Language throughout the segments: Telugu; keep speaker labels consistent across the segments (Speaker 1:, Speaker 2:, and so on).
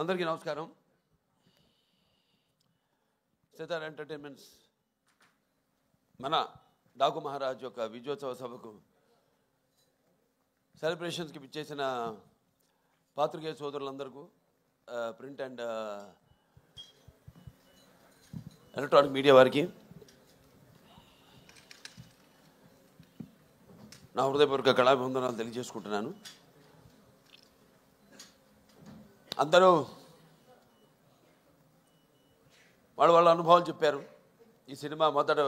Speaker 1: అందరికీ నమస్కారం. సితార్ ఎంటర్టైన్మెంట్స్ మన డాకు మహారాజ్ యొక్క విజయోత్సవ సభకు సెలబ్రేషన్స్కి పిచ్చేసిన పాత్రికేయ సోదరులందరికీ, ప్రింట్ అండ్ ఎలక్ట్రానిక్ మీడియా వారికి నా హృదయపూర్వక కళాభివందనాలు తెలియజేసుకుంటున్నాను. అందరూ వాళ్ళ అనుభవాలు చెప్పారు. ఈ సినిమా మొదట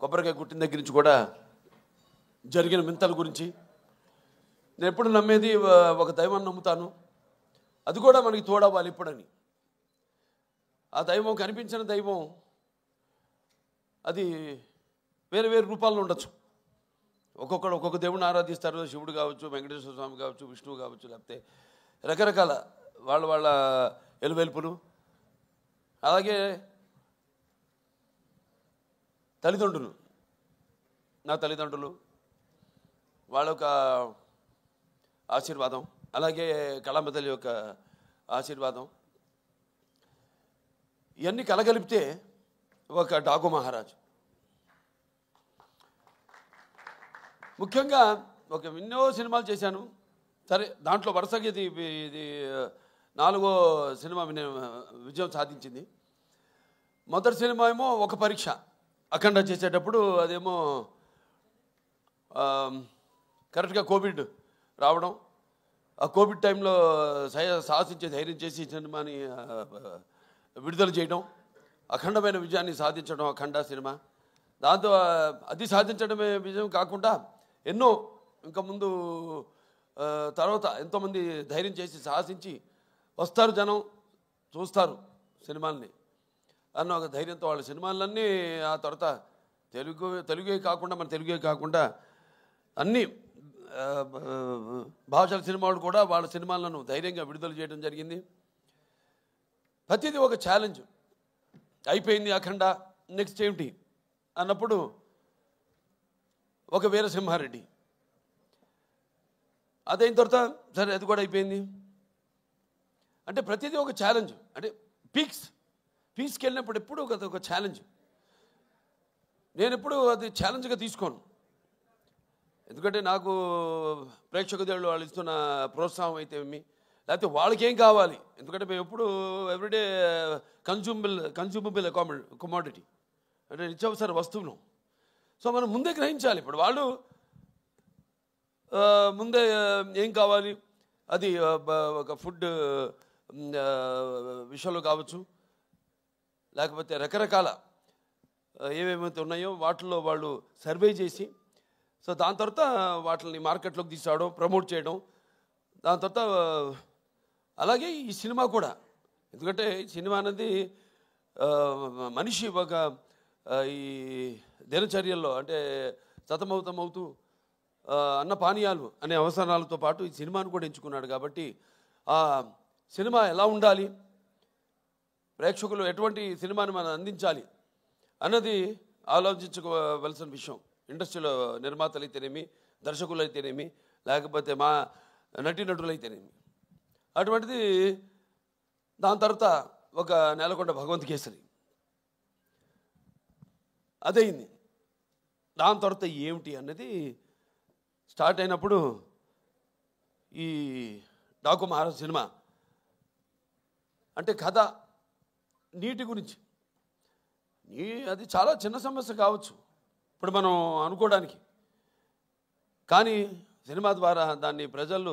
Speaker 1: కొబ్బరికాయ గుట్టిన దగ్గర నుంచి కూడా జరిగిన వింతల గురించి. నేను ఎప్పుడు నమ్మేది ఒక దైవాన్ని నమ్ముతాను, అది కూడా మనకి తోడవ్వాలి ఇప్పుడని. ఆ దైవం కనిపించిన దైవం అది వేరే వేరే రూపాల్లో ఉండొచ్చు. ఒక్కొక్కడు ఒక్కొక్క దేవుడిని ఆరాధిస్తారు. శివుడు కావచ్చు, వెంకటేశ్వర స్వామి కావచ్చు, విష్ణువు కావచ్చు, లేకపోతే రకరకాల వాళ్ళ ఎలువెలుపులు. అలాగే తల్లిదండ్రులు, నా తల్లిదండ్రులు వాళ్ళ యొక్క ఆశీర్వాదం, అలాగే కళాంబ తల్లి యొక్క ఆశీర్వాదం, ఇవన్నీ కలగలిపితే ఒక డాకు మహారాజ్. ముఖ్యంగా ఎన్నో సినిమాలు చేశాను. సరే, దాంట్లో వరుసగా ఇది 4వ సినిమా విజయం సాధించింది. మొదటి సినిమా ఏమో ఒక పరీక్ష, అఖండ చేసేటప్పుడు అదేమో కరెక్ట్గా కోవిడ్ రావడం. ఆ కోవిడ్ టైంలో సాహసించే ధైర్యం చేసి సినిమాని విడుదల చేయడం, అఖండమైన విజయాన్ని సాధించడం అఖండ సినిమా. దాంతో అది సాధించడమే విజయం కాకుండా ఎన్నో ఇంకా ముందు తర్వాత ఎంతోమంది ధైర్యం చేసి సాహసించి వస్తారు, జనం చూస్తారు అన్న ఒక ధైర్యంతో వాళ్ళ సినిమాలన్నీ ఆ తర్వాత తెలుగే కాకుండా అన్ని భాషల సినిమాలు కూడా వాళ్ళ సినిమాలను ధైర్యంగా విడుదల చేయడం జరిగింది. ప్రతిదీ ఒక ఛాలెంజ్. అయిపోయింది అఖండ, నెక్స్ట్ ఏమిటి అన్నప్పుడు ఒక వీరసింహారెడ్డి, అదైన తర్వాత సరే అది కూడా అయిపోయింది. అంటే ప్రతిదీ ఒక ఛాలెంజ్. అంటే పీక్స్కి వెళ్ళినప్పుడు ఎప్పుడు ఒక ఛాలెంజ్. నేను ఎప్పుడు అది ఛాలెంజ్గా తీసుకోను. ఎందుకంటే నాకు ప్రేక్షక దేవుళ్ళు వాళ్ళు ఇస్తున్న ప్రోత్సాహం అయితే లేకపోతే వాళ్ళకేం కావాలి. ఎందుకంటే మేము ఎప్పుడు ఎవ్రీడే కన్జ్యూమబుల్ కమోడిటీ, అంటే నిత్యావసర వస్తువులు. సో మనం ముందే గ్రహించాలి. ఇప్పుడు వాళ్ళు ముందే ఏం కావాలి, అది ఒక ఫుడ్ విషయంలో కావచ్చు, లేకపోతే రకరకాల ఏమేమైతే ఉన్నాయో వాటిల్లో వాళ్ళు సర్వే చేసి, సో దాని తర్వాత వాటిని మార్కెట్లోకి తీసుకురావడం, ప్రమోట్ చేయడం. దాని తర్వాత అలాగే ఈ సినిమా కూడా, ఎందుకంటే ఈ సినిమా అనేది మనిషి ఒక ఈ దినచర్యల్లో అంటే సతమవుతూ అన్న పానీయాలు అనే అవసరాలతో పాటు ఈ సినిమాను కూడా ఎంచుకున్నాడు. కాబట్టి ఆ సినిమా ఎలా ఉండాలి, ప్రేక్షకులు ఎటువంటి సినిమాని మనం అందించాలి అన్నది ఆలోచించుకోవలసిన విషయం. ఇండస్ట్రీలో నిర్మాతలు అయితేనేమి, దర్శకులు అయితేనేమి, లేకపోతే మా నటీనటులు అయితేనేమి. అటువంటిది దాని తర్వాత ఒక నేలకొండ భగవంత్ కేసరి అదయింది. దాని తర్వాత ఏమిటి అన్నది స్టార్ట్ అయినప్పుడు ఈ డాకు మహారాజ్ సినిమా అంటే కథ నీటి గురించి. అది చాలా చిన్న సమస్య కావచ్చు ఇప్పుడు మనం అనుకోవడానికి, కానీ సినిమా ద్వారా దాన్ని ప్రజలు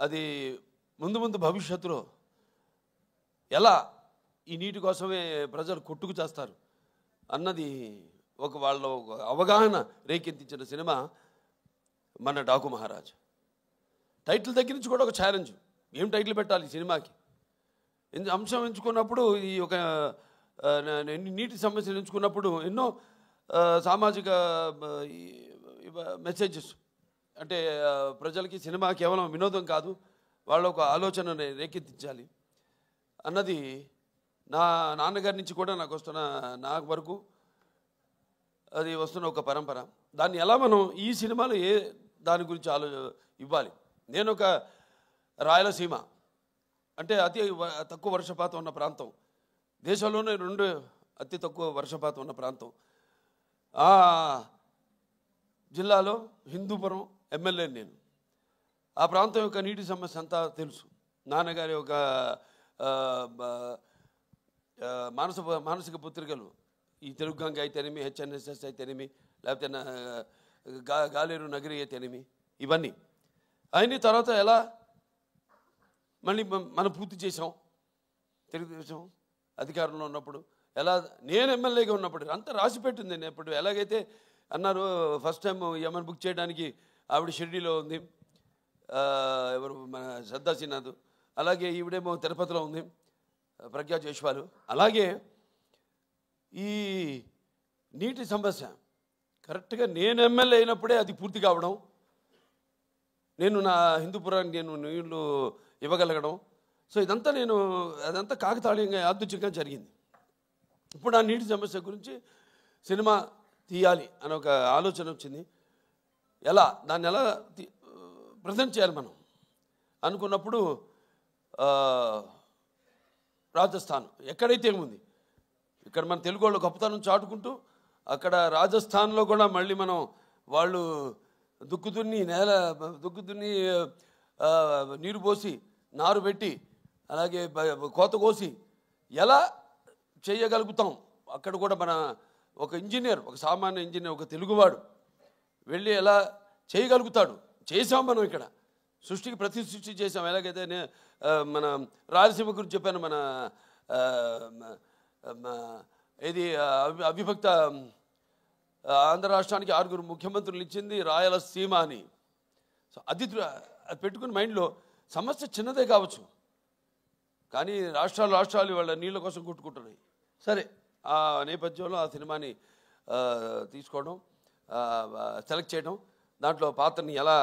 Speaker 1: అది ముందు భవిష్యత్తులో ఎలా ఈ నీటి కోసమే ప్రజలు కొట్టుకు చేస్తారు అన్నది వాళ్ళ అవగాహన రేకెత్తించిన సినిమా మన డాకు మహారాజ్. టైటిల్ దగ్గర నుంచి కూడా ఒక ఛాలెంజ్, ఏం టైటిల్ పెట్టాలి సినిమాకి. అంశం ఎంచుకున్నప్పుడు ఈ ఒక నీటి సమస్యలు ఎంచుకున్నప్పుడు ఎన్నో సామాజిక మెసేజెస్, అంటే ప్రజలకి సినిమా కేవలం వినోదం కాదు, వాళ్ళ ఒక ఆలోచన రేకెత్తించాలి అన్నది నా నాన్నగారి నుంచి కూడా నాకు వరకు అది వస్తున్న ఒక పరంపర. దాన్ని ఎలా మనం ఈ సినిమాలో దాని గురించి ఇవ్వాలి. నేను ఒక రాయలసీమ అంటే తక్కువ వర్షపాతం ఉన్న ప్రాంతం, దేశంలోనే 2 అతి తక్కువ వర్షపాతం ఉన్న ప్రాంతం. ఆ జిల్లాలో హిందూపురం ఎమ్మెల్యే నేను. ఆ ప్రాంతం యొక్క నీటి సమస్య అంతా తెలుసు. నాన్నగారి ఒక మానసిక పుత్రికలు, ఈ తెలుగు గంగ అయితేనేమి, హెచ్ఎన్ఎస్ఎస్ అయితేనేమి, లేకపోతే గాలేరు నగరి అయితేనేమి, ఇవన్నీ అయిన తర్వాత ఎలా మళ్ళీ మనం పూర్తి చేసాం. తెలుగుదేశం అధికారంలో ఉన్నప్పుడు ఎలా, నేను ఎమ్మెల్యేగా ఉన్నప్పుడు అంతా రాసి పెట్టింది. నేను ఇప్పుడు ఎలాగైతే అన్నారు ఫస్ట్ టైం యమన్ బుక్ చేయడానికి ఆవిడ షిర్డీలో ఉంది, ఎవరు మన శ్రద్ధా శ్రీనాథ్, అలాగే ఈవిడేమో తిరుపతిలో ఉంది ప్రజ్ఞా జైస్వాల్. అలాగే ఈ నీటి సమస్య కరెక్ట్గా నేను ఎమ్మెల్యే అయినప్పుడే అది పూర్తి కావడం, నేను నా హిందూపురానికి నేను నీళ్లు ఇవ్వగలగడం. సో ఇదంతా అదంతా కాకతాళీయంగా యాదృచ్ఛికంగా జరిగింది. ఇప్పుడు ఆ నీటి సమస్య గురించి సినిమా తీయాలి అనే ఒక ఆలోచన వచ్చింది. దాన్ని ఎలా ప్రజెంట్ చేయాలి మనం అనుకున్నప్పుడు రాజస్థాన్ ఎక్కడైతే ఏముంది, ఇక్కడ మన తెలుగు వాళ్ళు గొప్పతనం చాటుకుంటూ అక్కడ రాజస్థాన్లో కూడా మళ్ళీ మనం వాళ్ళు దుక్కు దున్ని నీరు పోసి నారు పెట్టి అలాగే కోత కోసి ఎలా చేయగలుగుతాం, అక్కడ కూడా మన ఒక ఇంజనీర్, ఒక సామాన్య ఇంజనీర్, ఒక తెలుగువాడు వెళ్ళి ఎలా చేయగలుగుతాడు. చేసాం మనం ఇక్కడ సృష్టికి ప్రతి సృష్టి చేసాం. ఎలాగైతే మన రాయలసీమ గురించి చెప్పాను, మన ఇది అవిభక్త ఆంధ్ర రాష్ట్రానికి 6 ముఖ్యమంత్రులు ఇచ్చింది రాయలసీమ అని. సో అది పెట్టుకుని మైండ్లో సమస్య చిన్నదే కావచ్చు, కానీ రాష్ట్రాలు వాళ్ళ నీళ్ళ కోసం కొట్టుకుంటున్నాయి. సరే, ఆ నేపథ్యంలో ఆ సినిమాని తీసుకోవడం, సెలెక్ట్ చేయడం, దాంట్లో పాత్రని ఎలా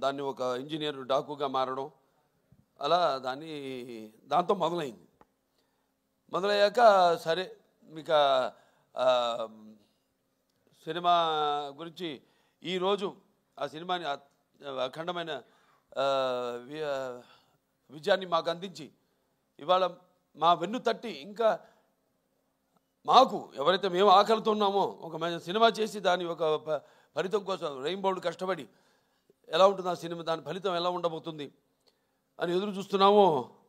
Speaker 1: దాన్ని ఒక ఇంజనీర్ డాకుగా మారడం, అలా దాంతో మొదలయ్యాక సరే మీకు సినిమా గురించి ఈరోజు ఆ సినిమాని అఖండమైన విజయాన్ని మాకు అందించి ఇవాళ మా వెన్ను తట్టి ఇంకా మాకు ఎవరైతే మేము ఆకలితో ఉన్నామో ఒక సినిమా చేసి దాని ఒక ఫలితం కోసం రెయిన్బోర్డ్ కష్టపడి ఎలా ఉంటుంది ఆ సినిమా, దాని ఫలితం ఎలా ఉండబోతుంది అని ఎదురు చూస్తున్నామో,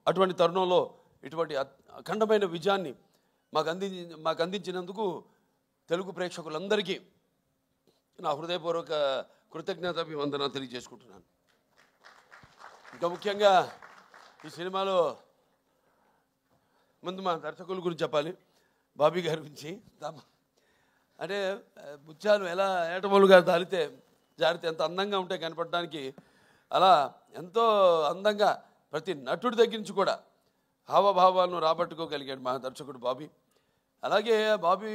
Speaker 1: అటువంటి తరుణంలో ఇటువంటి అఖండమైన విజయాన్ని మాకు అందించినందుకు తెలుగు ప్రేక్షకులందరికీ నా హృదయపూర్వక కృతజ్ఞతాభివందనాలు తెలియజేసుకుంటున్నాను. ఇంకా ముఖ్యంగా ఈ సినిమాలో ముందు మా దర్శకుల గురించి చెప్పాలి, బాబీ గారి గురించి. అంటే ముత్యాలు ఎలా ఏటమూలుగా జారితే ఎంత అందంగా ఉంటాయి కనపడడానికి, అలా ఎంతో అందంగా ప్రతి నటుడి దగ్గర నుంచి కూడా హావభావాలను రాబట్టుకోగలిగాడు మా దర్శకుడు బాబీ. అలాగే బాబీ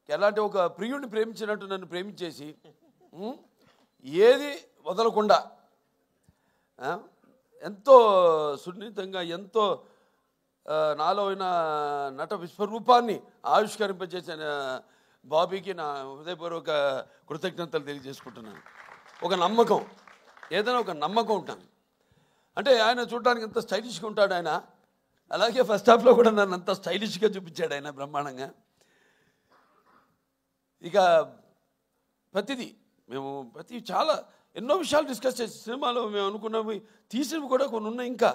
Speaker 1: ఎలాంటి ఒక ప్రియుడిని ప్రేమించినట్టు నన్ను ప్రేమించేసి ఏది వదలకుండా ఎంతో సున్నితంగా ఎంతో నాలో అయిన నట విశ్వరూపాన్ని ఆవిష్కరింపజేసిన బాబీకి నా హృదయపూర్వక కృతజ్ఞతలు తెలియజేసుకుంటున్నాను. ఒక నమ్మకం, ఏదైనా ఒక నమ్మకం ఉంటాను. అంటే ఆయన చూడడానికి ఎంత స్టైలిష్గా ఉంటాడు ఆయన, అలాగే ఫస్ట్ హాఫ్లో కూడా నన్ను అంత స్టైలిష్గా చూపించాడు ఆయన బ్రహ్మాండంగా. ఇక ప్రతి చాలా ఎన్నో విషయాలు డిస్కస్ చేసి సినిమాలో మేము అనుకున్నవి తీసినవి కూడా కొన్ని ఉన్నాయి ఇంకా.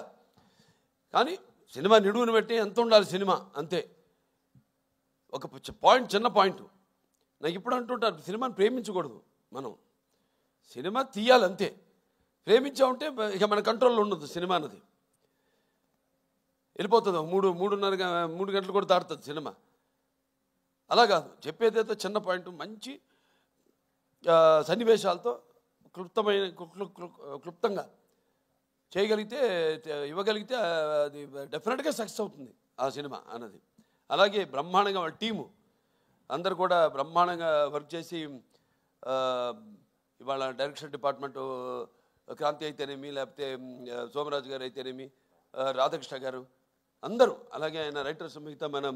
Speaker 1: కానీ సినిమా నిడువును పెట్టి ఎంత ఉండాలి సినిమా అంతే. ఒక చిన్న పాయింట్ నాకు ఇప్పుడు అంటుంటారు, సినిమాని ప్రేమించకూడదు, మనం సినిమా తీయాలి అంతే. ప్రేమించామంటే ఇక మన కంట్రోల్లో ఉండదు సినిమా అన్నది, వెళ్ళిపోతుంది. 3 గంటలు కూడా దాటుతుంది సినిమా. అలా కాదు, చెప్పేదైతే చిన్న పాయింట్ మంచి సన్నివేశాలతో క్లుప్తంగా ఇవ్వగలిగితే అది డెఫినెట్గా సక్సెస్ అవుతుంది ఆ సినిమా అన్నది. అలాగే బ్రహ్మాండంగా వాళ్ళ టీము అందరు కూడా బ్రహ్మాండంగా వర్క్ చేసి ఇవాళ డైరెక్షన్ డిపార్ట్మెంటు క్రాంతి అయితేనేమి, లేకపోతే సోమరాజు గారు అయితేనేమి, రాధాకృష్ణ గారు అందరూ, అలాగే ఆయన రైటర్స్ మిగతా మన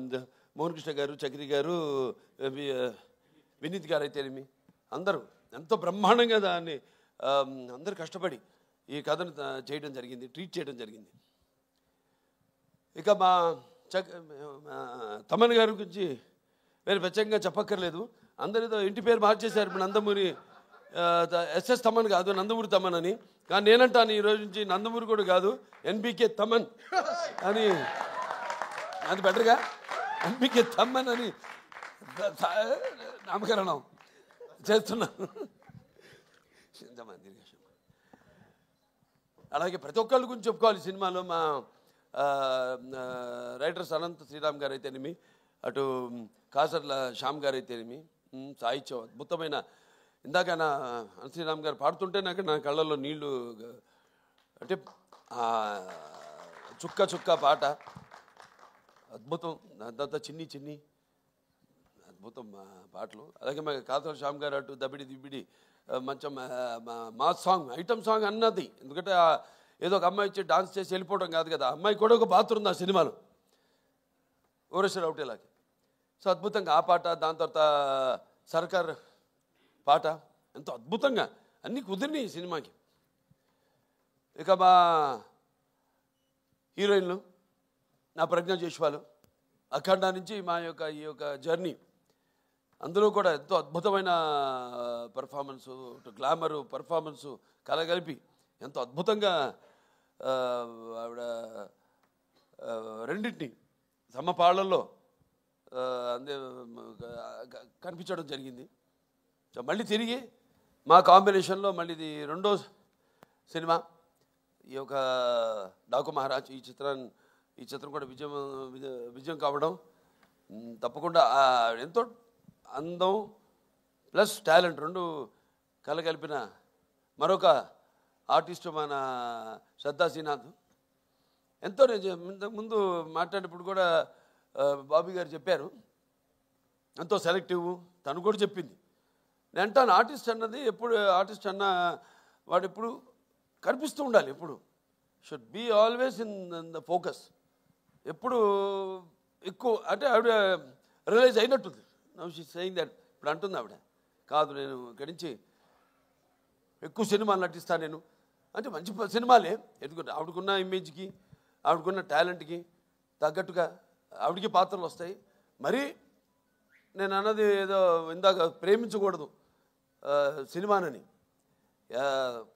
Speaker 1: మోహన్ కృష్ణ గారు, చక్రి గారు, వినీత్ గారు అయితేనేమి అందరూ ఎంతో బ్రహ్మాండంగా దాన్ని అందరూ కష్టపడి ఈ కథను చేయడం జరిగింది, ట్రీట్ చేయడం జరిగింది. ఇక మా తమన్ గారి గురించి వేరే ప్రత్యేకంగా చెప్పక్కర్లేదు. అందరితో ఇంటి పేరు మార్చేశారు. ఇప్పుడు నందమూరి ఎస్ఎస్ తమన్ కాదు, నందమూరి తమన్ అని. కానీ నేనంటాను ఈరోజు నుంచి నందమూరి కూడా కాదు, ఎన్బికే తమన్ అని. అది బెటర్గా ఎన్బికే తమన్ అని నామకరణం చేస్తున్నాను. అలాగే ప్రతి ఒక్కళ్ళ గురించి చెప్పుకోవాలి సినిమాలో. మా రైటర్స్ అనంత శ్రీరామ్ గారు అయితేనేమి, అటు కాసర్ల శ్యామ్ గారు అయితేనేమి, సాహిత్యం అద్భుతమైన. ఇందాక అనంత శ్రీరామ్ గారు పాడుతుంటే నా కళ్ళల్లో నీళ్లు, అంటే చుక్క చుక్క పాట అద్భుతం. దాంతో చిన్ని చిన్ని అద్భుతం పాటలు. అలాగే మా కాసర్ల శ్యామ్ గారు అటు దబిడి దిబిడి మంచం మాస్ సాంగ్, ఐటమ్ సాంగ్ అన్నది. ఎందుకంటే ఏదో ఒక అమ్మాయి వచ్చి డాన్స్ చేసి వెళ్ళిపోవడం కాదు కదా, అమ్మాయి కూడా ఒక పాత్ర ఉంది ఆ సినిమాలో, ఓరేశ్వర అవుటేలాగా. సో అద్భుతంగా ఆ పాట, దాని తర్వాత సర్కార్ పాట ఎంతో అద్భుతంగా అన్నీ కుదిరినాయి ఈ సినిమాకి. ఇక మా హీరోయిన్లు నా ప్రజ్ఞ జైస్వాల్, అఖండ నుంచి మా యొక్క ఈ యొక్క జర్నీ, అందులో కూడా ఎంతో అద్భుతమైన పర్ఫార్మెన్సు, గ్లామరు పర్ఫార్మెన్సు కలగలిపి ఎంతో అద్భుతంగా ఆవిడ రెండింటిని సమపాళ్లలో అందే కనిపించడం జరిగింది. సో మళ్ళీ తిరిగి మా కాంబినేషన్లో మళ్ళీ ఇది రెండో సినిమా ఈ యొక్క డాకు మహారాజ్. ఈ చిత్రం కూడా విజయం కావడం తప్పకుండా ఎంతో అందం ప్లస్ టాలెంట్ రెండు కలగలిపిన మరొక ఆర్టిస్టు మన శ్రద్ధా శ్రీనాథ్. ఎంతో ముందు మాట్లాడినప్పుడు కూడా బాబీ గారు చెప్పారు, ఎంతో సెలెక్టివ్. తను కూడా చెప్పింది. నేను అంటాను, ఆర్టిస్ట్ అన్నది ఎప్పుడు, ఆర్టిస్ట్ అన్న వాడు ఎప్పుడు కనిపిస్తూ ఉండాలి, ఎప్పుడు should be always in the focus. ఎప్పుడు ఎక్కువ అంటే ఆవిడ రియలైజ్ అయినట్టుంది. Now she saying that. ఇప్పుడు అంటుంది ఆవిడ, కాదు నేను ఇక్కడి నుంచి ఎక్కువ సినిమాలు నటిస్తాను నేను అంటే. మంచి సినిమాలే, ఎందుకంటే ఆవిడకున్న ఇమేజ్కి, ఆవిడకున్న టాలెంట్కి తగ్గట్టుగా ఆవిడకి పాత్రలు వస్తాయి. మరి నేను అన్నది ఏదో ఇందాక ప్రేమించకూడదు సినిమానని,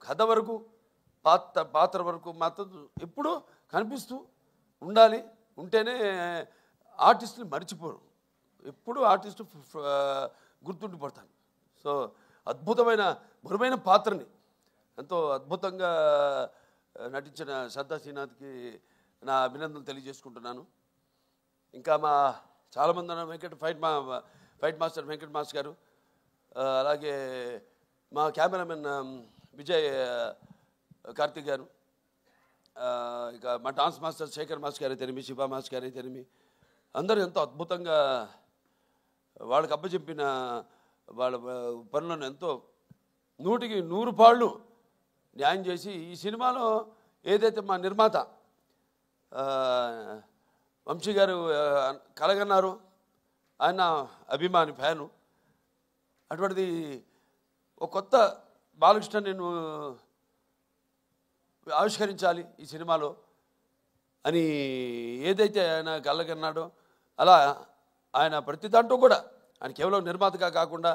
Speaker 1: కథ వరకు పాత్ర వరకు మాత్రం ఎప్పుడు కనిపిస్తూ ఉండాలి. ఉంటేనే ఆర్టిస్టుని మర్చిపోరు, ఎప్పుడు ఆర్టిస్టు గుర్తుండిపోతాను. సో అద్భుతమైన బరువైన పాత్రని ఎంతో అద్భుతంగా నటించిన శ్రద్ధా శ్రీనాథ్కి నా అభినందనలు తెలియజేసుకుంటున్నాను. ఇంకా మా చాలామంది ఫైట్ మాస్టర్ వెంకట్ మాస్టర్ గారు, అలాగే మా కెమెరామెన్ విజయ్ కార్తిక్ గారు, ఇక మా డాన్స్ మాస్టర్ శేఖర్ మాస్టర్ గారు అయితేనేమి, శివ మాస్టర్ గారు అయితేనేమి, అందరూ ఎంతో అద్భుతంగా వాళ్ళకి అప్పచెప్పిన వాళ్ళ పనులను ఎంతో 100కి 100 పాళ్ళు న్యాయం చేసి ఈ సినిమాలో ఏదైతే మా నిర్మాత వంశీ గారు కలగన్నారు, ఆయన అభిమాని ఫ్యాను, అటువంటిది ఒక కొత్త బాలకృష్ణ నేను ఆవిష్కరించాలి ఈ సినిమాలో అని ఏదైతే ఆయన కలగన్నాడో అలా ఆయన ప్రతి దాంట్లో కూడా ఆయన కేవలం నిర్మాతగా కాకుండా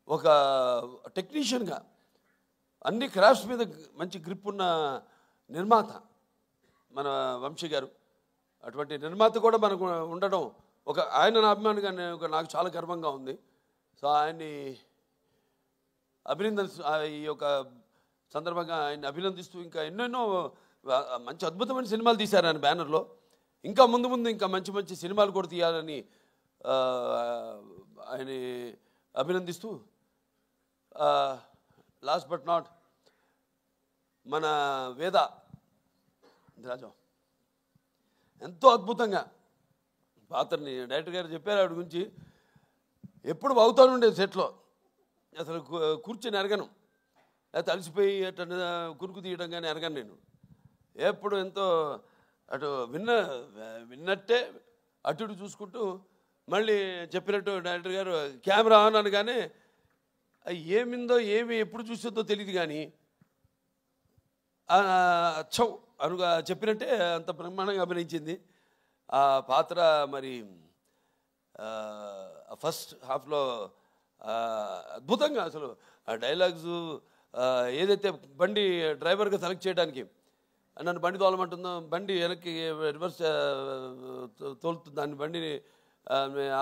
Speaker 1: ఒక టెక్నీషియన్గా అన్ని క్రాఫ్ట్స్ మీద మంచి గ్రిప్ ఉన్న నిర్మాత మన వంశీ గారు. అటువంటి నిర్మాత కూడా మనకు ఉండడం ఒక ఆయన నా అభిమానిగా నాకు చాలా గర్వంగా ఉంది. సో ఆయన్ని ఈ యొక్క సందర్భంగా ఆయన్ని అభినందిస్తూ ఇంకా ఎన్నెన్నో మంచి అద్భుతమైన సినిమాలు తీశారు ఆయన బ్యానర్లో. ఇంకా ముందు ఇంకా మంచి సినిమాలు కూడా తీయాలని ఆయన అభినందిస్తూ, లాస్ట్ బట్ నాట్ మన వేద రాజా ఎంతో అద్భుతంగా పాత్రని డైరెక్టర్ గారు చెప్పారు. ఆవిడ గురించి ఎప్పుడు అవుతానుండేది సెట్లో, అసలు కూర్చొని ఎరగను, లేకపోతే అలసిపోయి అట్లా కురుకు తీయడం కానీ ఎరగను నేను. ఎప్పుడు ఎంతో అటు విన్నట్టే అటు చూసుకుంటూ మళ్ళీ చెప్పినట్టు డైరెక్టర్ గారు కెమెరా ఆన్ అనగానే ఏమిందో ఏమి ఎప్పుడు చూసేదో తెలియదు కానీ అచ్చం అనుగా చెప్పినట్టే అంత బ్రహ్మాండంగా అభినయించింది. ఆ పాత్ర మరి ఫస్ట్ హాఫ్లో అద్భుతంగా అసలు ఆ డైలాగ్స్ ఏదైతే బండి డ్రైవర్గా సెలెక్ట్ చేయడానికి నన్ను బండి తోలమంటుందో బండి వెనక్కి రివర్స్ తోలుతుంది, దాన్ని బండిని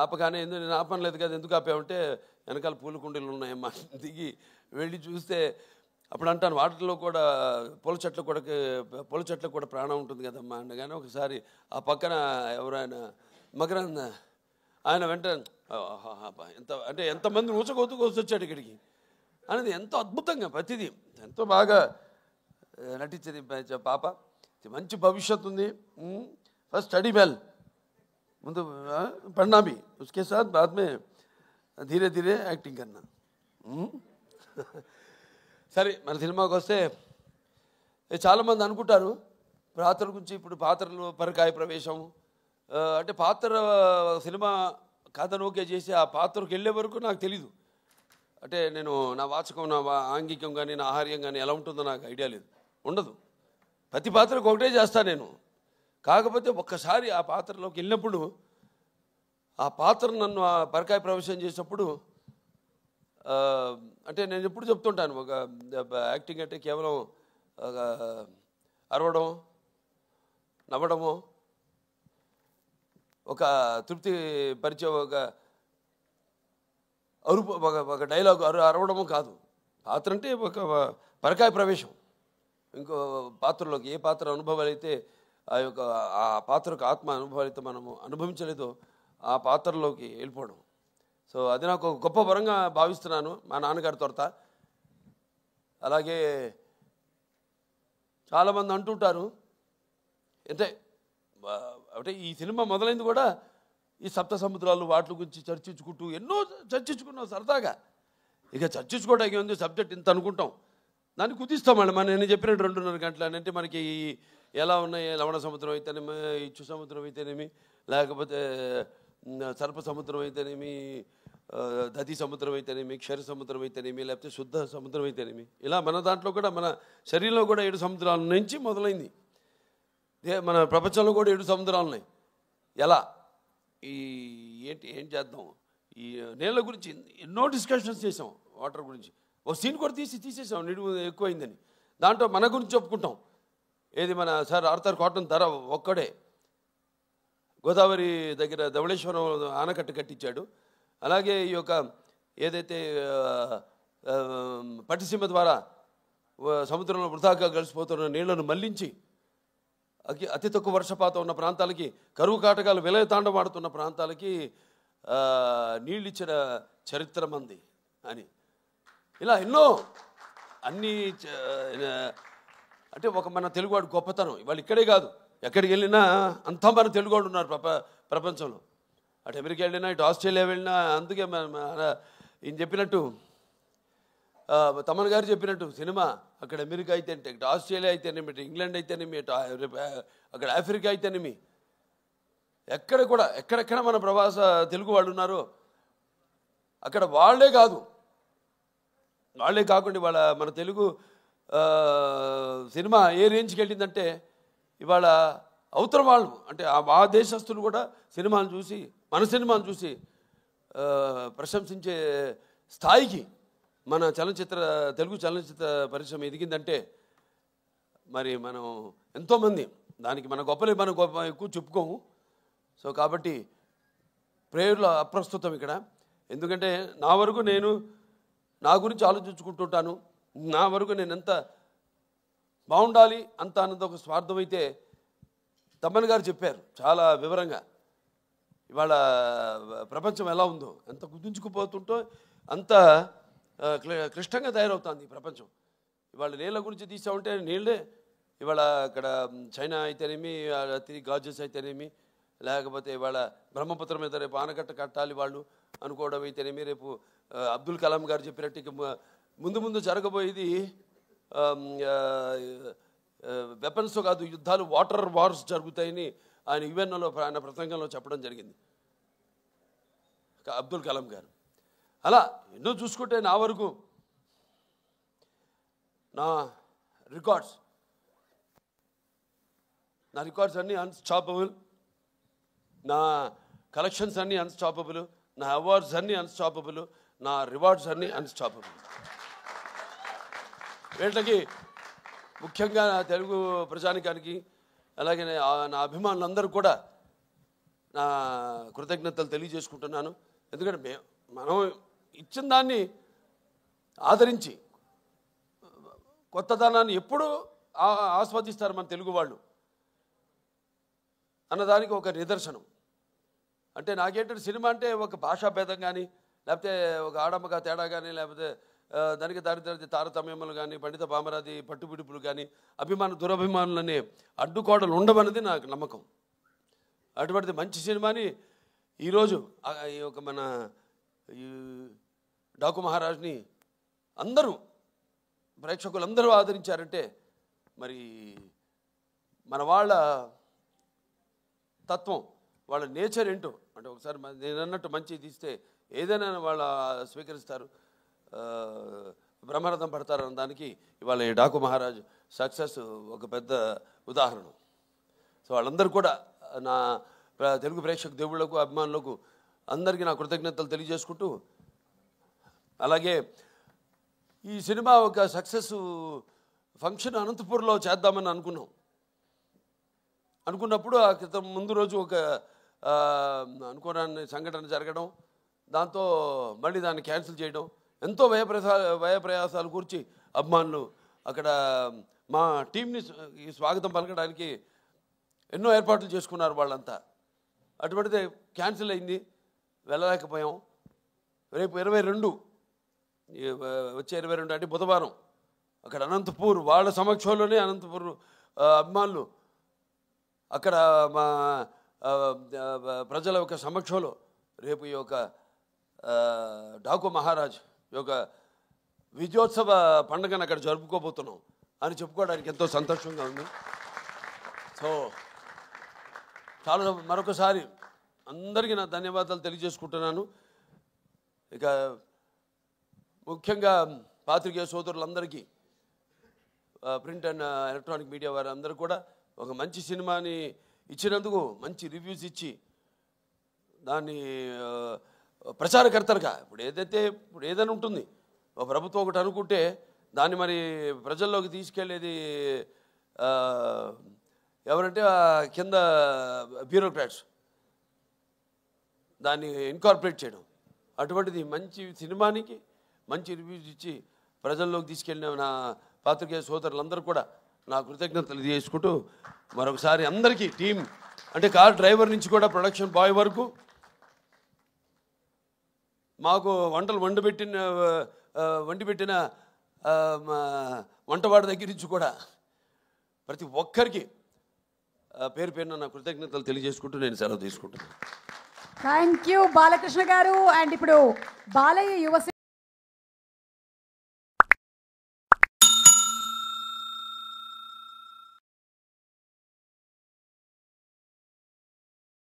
Speaker 1: ఆపగానే ఎందుకు నేను ఆపనలేదు కదా ఎందుకు ఆపామంటే వెనకాల పూల కుండీలు ఉన్నాయమ్మా దిగి వెళ్ళి చూస్తే అప్పుడు అంటాను వాటిలో కూడా పూల చెట్లకు కూడా ప్రాణం ఉంటుంది కదమ్మా అనగానే ఒకసారి ఆ పక్కన ఎవరైనా మకరంద ఆయన వెంటనే ఎంత అంటే ఎంతమంది వచ్చాడు ఇక్కడికి అనేది ఎంతో అద్భుతంగా ప్రతిదీ ఎంతో బాగా నటించింది పాప. మంచి భవిష్యత్తు ఉంది. ఫస్ట్ స్టడీ వెల్, ముందు पढ़ना भी, उसके साथ बाद में धीरे धीरे యాక్టింగ్ करना. సరే మన సినిమాకి వస్తే చాలామంది అనుకుంటారు పాత్ర గురించి. ఇప్పుడు పాత్రలు పరకాయ ప్రవేశం అంటే పాత్ర సినిమా కథను ఓకే చేసి ఆ పాత్రకు వెళ్ళే వరకు నాకు తెలీదు. అంటే నేను నా వాచకం నా ఆంగికం కానీ నా ఆహార్యం కానీ ఎలా ఉంటుందో నాకు ఐడియా లేదు, ఉండదు. ప్రతి పాత్రకు ఒకటే చేస్తాను నేను. కాకపోతే ఒక్కసారి ఆ పాత్రలోకి వెళ్ళినప్పుడు ఆ పాత్ర నన్ను ఆ పరకాయ ప్రవేశం చేసినప్పుడు అంటే నేను ఎప్పుడు చెప్తుంటాను ఒక యాక్టింగ్ అంటే కేవలం అరవడం నవ్వడము ఒక తృప్తి పరిచే ఒక డైలాగ్ అరవడము కాదు. పాత్ర అంటే ఒక పరకాయ ప్రవేశం. ఇంకో పాత్రలోకి ఏ పాత్ర అనుభవాలు అయితే ఆ పాత్రకు ఆత్మ అనుభవాలు అయితే మనము అనుభవించలేదో ఆ పాత్రలోకి వెళ్ళిపోవడం. సో అది నాకు ఒక గొప్ప వరంగా భావిస్తున్నాను మా నాన్నగారి తొరత. అలాగే చాలామంది అంటుంటారు అంటే ఈ సినిమా మొదలైంది కూడా ఈ సప్త సముద్రాలు వాటి గురించి చర్చించుకుంటూ ఎన్నో చర్చించుకున్నాం సరదాగా. ఇక చర్చించుకోవడానికి ఉంది సబ్జెక్ట్ ఇంత అనుకుంటాం, దాన్ని కుదిస్తాం మళ్ళీ. నేను చెప్పినట్టు 2.5 గంటలు అని అంటే మనకి ఎలా ఉన్నాయి లవణ సముద్రం అయితేనేమి, ఇచ్చు సముద్రం అయితేనేమి, లేకపోతే సర్ప సముద్రం అయితేనేమి, దతి సముద్రం అయితేనేమి, క్షర సముద్రం అయితేనేమి, లేకపోతే శుద్ధ సముద్రం అయితేనేమి, ఇలా మన దాంట్లో కూడా మన శరీరంలో కూడా 7 సముద్రాల నుంచి మొదలైంది. మన ప్రపంచంలో కూడా 7 సముద్రాలు ఉన్నాయి. ఎలా ఏం చేద్దాం? ఈ నీళ్ళ గురించి ఎన్నో డిస్కషన్స్ చేసాం, వాటర్ గురించి. ఒక సీన్ కూడా తీసేసాం నిడుగు ఎక్కువైందని. దాంట్లో మన గురించి చెప్పుకుంటాం. ఏది మన సార్ ఆర్థర్ కాటన్ ధర ఒక్కడే గోదావరి దగ్గర ధవళేశ్వరం ఆనకట్ట కట్టించాడు. అలాగే ఈ యొక్క ఏదైతే పట్టిసీమ ద్వారా సముద్రంలో వృధాగా కలిసిపోతున్న నీళ్లను మళ్లించి అతి తక్కువ వర్షపాతం ఉన్న ప్రాంతాలకి, కరువు కాటకాలు విలయతాండవాడుతున్న ప్రాంతాలకి నీళ్ళిచ్చిన చరిత్ర మంది అని ఇలా ఎన్నో అన్నీ అంటే ఒక మన తెలుగువాడు గొప్పతనం. ఇవాళ ఇక్కడే కాదు ఎక్కడికి వెళ్ళినా అంతా మన తెలుగువాడు ఉన్నారు ప్రపంచంలో. అటు అమెరికా వెళ్ళినా ఇటు ఆస్ట్రేలియా వెళ్ళినా. అందుకే ఈయన చెప్పినట్టు తమన్ గారు చెప్పినట్టు సినిమా అక్కడ అమెరికా అయితేనే, ఇటు ఆస్ట్రేలియా అయితేనేమి, ఇటు ఇంగ్లాండ్ అయితేనేమి, ఇటు అక్కడ ఆఫ్రికా అయితేనేమి, ఎక్కడెక్కడ మన ప్రవాస తెలుగు వాళ్ళు ఉన్నారో అక్కడ వాళ్ళే కాకుండా ఇవాళ మన తెలుగు సినిమా ఏ రేంజ్కి వెళ్ళిందంటే ఇవాళ అవతల వాళ్ళు అంటే ఆ దేశస్తులు కూడా సినిమాను చూసి మన సినిమాను చూసి ప్రశంసించే స్థాయికి మన తెలుగు చలనచిత్ర పరిశ్రమ ఎదిగిందంటే మరి మనం ఎంతోమంది దానికి మన గొప్పలే మనం ఎక్కువ చెప్పుకోము. సో కాబట్టి ప్రేయర్లో అప్రస్తుతం ఇక్కడ. ఎందుకంటే నా వరకు నేను నా గురించి ఆలోచించుకుంటుంటాను. నా వరకు నేను ఎంత బాగుండాలి అంత అన్నది ఒక స్వార్థం అయితే తమ్మన్ గారు చెప్పారు చాలా వివరంగా. ఇవాళ ప్రపంచం ఎలా ఉందో, ఎంత గుర్తుంచుకుపోతుంటో అంత క్లిష్టంగా తయారవుతుంది ఈ ప్రపంచం. ఇవాళ నీళ్ళ గురించి తీసామంటే నీళ్ళే ఇవాళ అక్కడ చైనా అయితేనేమి, గాజెస్ అయితేనేమి, లేకపోతే ఇవాళ బ్రహ్మపుత్రం మీద రేపు ఆనకట్ట కట్టాలి వాళ్ళు అనుకోవడం అయితేనేమి, రేపు అబ్దుల్ కలాం గారు చెప్పినట్టు ముందు జరగబోయేది వెపన్స్తో కాదు యుద్ధాలు, వాటర్ వార్స్ జరుగుతాయని ఆయన యుఎన్ఓలో ఆయన ప్రసంగంలో చెప్పడం జరిగింది అబ్దుల్ కలాం గారు. అలా ఎన్నో చూసుకుంటే నా వరకు నా రికార్డ్స్ అన్నీ అన్స్టాపబుల్, నా కలెక్షన్స్ అన్నీ అన్స్టాపబుల్, నా అవార్డ్స్ అన్నీ అన్స్టాపబుల్, నా రివార్డ్స్ అన్నీ అన్స్టాపబుల్. వీళ్ళకి ముఖ్యంగా నా తెలుగు ప్రజానికానికి అలాగే నా అభిమానులందరూ కూడా నా కృతజ్ఞతలు తెలియజేసుకుంటున్నాను. ఎందుకంటే మనం ఇచ్చిన దాన్ని ఆదరించి కొత్తదనాన్ని ఎప్పుడు ఆస్వాదిస్తారు మన తెలుగు వాళ్ళు అన్నదానికి ఒక నిదర్శనం. అంటే నాకేంటంటే సినిమా అంటే ఒక భాషా భేదం కానీ, లేకపోతే ఒక ఆడమ్మగా తేడా కానీ, లేకపోతే దానికి దారిద్రది తారతమ్యములు కానీ, పండిత పామరాది పట్టుబిడుపులు కానీ, దురభిమానులనే అడ్డుకోడలు ఉండవన్నది నాకు నమ్మకం. అటువంటిది మంచి సినిమాని ఈరోజు ఈ ఒక మన ఈ డాకు మహారాజ్ని అందరూ ప్రేక్షకులందరూ ఆదరించారంటే మరి మన వాళ్ళ తత్వం, వాళ్ళ నేచర్ ఏంటో అంటే ఒకసారి నేను అన్నట్టు మంచి తీస్తే ఏదైనా వాళ్ళు స్వీకరిస్తారు, బ్రహ్మరథం పడతారు అన్న దానికి ఇవాళ ఈ డాకు మహారాజ్ సక్సెస్ ఒక పెద్ద ఉదాహరణ. సో వాళ్ళందరూ కూడా నా తెలుగు ప్రేక్షక దేవుళ్లకు అభిమానులకు అందరికీ నా కృతజ్ఞతలు తెలియజేసుకుంటూ, అలాగే ఈ సినిమా ఒక సక్సెస్ ఫంక్షన్ అనంతపూర్లో చేద్దామని అనుకున్నప్పుడు ఆ క్రితం ముందు రోజు ఒక అనుకోని సంఘటన జరగడం, దాంతో మళ్ళీ దాన్ని క్యాన్సిల్ చేయడం, ఎంతో వ్యయప్రయాసాలు కూర్చి అభిమానులు అక్కడ మా టీంని స్వాగతం పలకడానికి ఎన్నో ఏర్పాట్లు చేసుకున్నారు వాళ్ళంతా. అటువంటిది క్యాన్సిల్ అయింది, వెళ్ళలేకపోయాం. రేపు 22 వచ్చే 22 అంటే బుధవారం అక్కడ అనంతపూర్ వాళ్ళ సమక్షంలోనే అనంతపూర్ అభిమానులు అక్కడ మా ప్రజల యొక్క సమక్షంలో రేపు ఈ యొక్క డాకు మహారాజ్ యొక్క విజయోత్సవ పండుగను అక్కడ జరుపుకోబోతున్నాం అని చెప్పుకోవడానికి ఎంతో సంతోషంగా ఉంది. సో చాలా మరొకసారి అందరికీ నా ధన్యవాదాలు తెలియజేసుకుంటున్నాను. ఇక ముఖ్యంగా పాత్రికేయ సోదరులందరికీ, ప్రింట్ అండ్ ఎలక్ట్రానిక్ మీడియా వారందరూ కూడా ఒక మంచి సినిమాని ఇచ్చినందుకు మంచి రివ్యూస్ ఇచ్చి దాన్ని ప్రచారకర్తలుగా ఇప్పుడు ఏదైనా ఉంటుంది, ఒక ప్రభుత్వం ఒకటి అనుకుంటే దాన్ని మరి ప్రజల్లోకి తీసుకెళ్లేది ఎవరంటే కింద బ్యూరోక్రాట్స్, దాన్ని ఇన్కార్పొరేట్ చేయడం. అటువంటిది మంచి సినిమానికి మంచి రివ్యూస్ ఇచ్చి ప్రజల్లోకి తీసుకెళ్ళిన నా పాత్రికేయ సోదరులందరూ కూడా నా కృతజ్ఞతలు చేసుకుంటూ మరొకసారి అందరికీ టీం అంటే కార్ డ్రైవర్ నుంచి కూడా ప్రొడక్షన్ బాయ్ వరకు మాకు వంటలు వండి పెట్టిన వంటవాడి దగ్గర నుంచి కూడా ప్రతి ఒక్కరికి పేరు పేరున నా కృతజ్ఞతలు తెలియజేసుకుంటూ నేను సెలవు తీసుకుంటున్నాను.
Speaker 2: థ్యాంక్ యూ బాలకృష్ణ గారు. అండ్ ఇప్పుడు బాలయ్య యువసేన